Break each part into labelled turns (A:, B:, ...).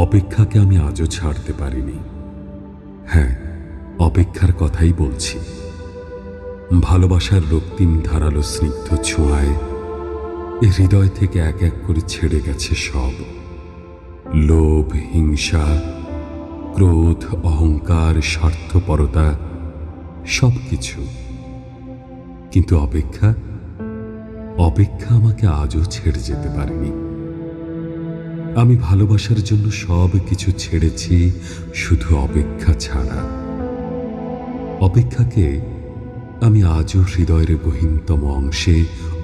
A: অপেক্ষাকে আমি আজও ছাড়তে পারিনি। হ্যাঁ, অপেক্ষার কথাই বলছি। ভালোবাসার রক্তিম ধারালো স্নিগ্ধ ছোঁয়ায় এ হৃদয় থেকে এক এক করে ছেড়ে গেছে সব লোভ, হিংসা, ক্রোধ, অহংকার, স্বার্থপরতা, সবকিছু। কিন্তু অপেক্ষা আমাকে আজও ছেড়ে যেতে পারেনি। আমি ভালোবাসার জন্য সব কিছু ছেড়েছি, শুধু অপেক্ষা ছাড়া। অপেক্ষাকে আমি আজও হৃদয়ের গহীনতম অংশে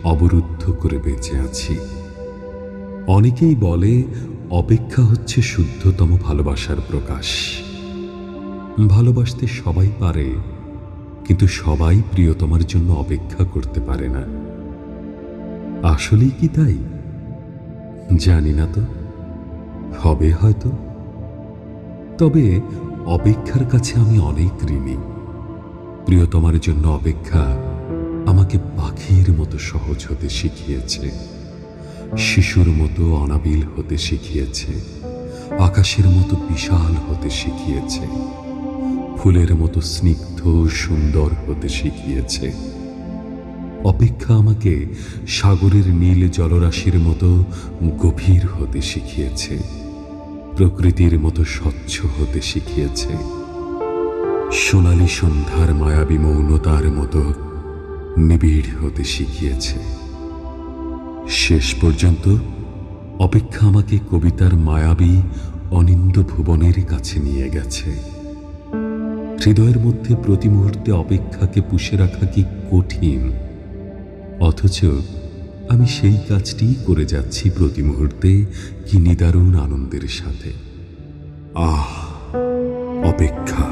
A: অবরুদ্ধ করে বেঁচে আছি। অনেকেই বলে অপেক্ষা হচ্ছে শুদ্ধতম ভালোবাসার প্রকাশ। ভালোবাসতে সবাই পারে, কিন্তু সবাই প্রিয়তমার জন্য অপেক্ষা করতে পারে না। আসলেই কি তাই? জানি না তো, হবে হয়তো। তবে অপেক্ষার কাছে আমি অনেক ঋণী। প্রিয়তমার জন্য অপেক্ষা আমাকে পাখির মতো সহজ হতে শিখিয়েছে, শিশুর মতো অনাবিল হতে শিখিয়েছে, আকাশের মতো বিশাল হতে শিখিয়েছে, ফুলের মতো স্নিগ্ধ সুন্দর হতে শিখিয়েছে। অপেক্ষা আমাকে সাগরের নীল জলরাশির মতো গভীর হতে শিখিয়েছে, প্রকৃতির মতো স্বচ্ছ হতে শিখিয়েছে, সোনালী সন্ধ্যার মায়াবী মৌনতার মতো নিবিড় হতে শিখিয়েছে। শেষ পর্যন্ত অপেক্ষা আমাকে কবিতার মায়াবী অনিন্দ ভুবনের কাছে নিয়ে গেছে। হৃদয়ের মধ্যে প্রতি মুহূর্তে অপেক্ষাকে পুষে রাখা কি কঠিন, অথচ আমি সেই কাজটিই করে যাচ্ছি প্রতি মুহূর্তে, কি নিদারুণ আনন্দের সাথে। আহ, অপেক্ষা,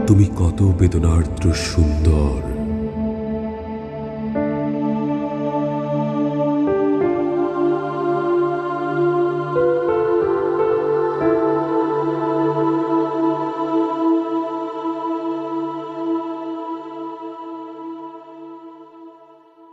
A: তুমি কত বেদনার্দ্র সুন্দর।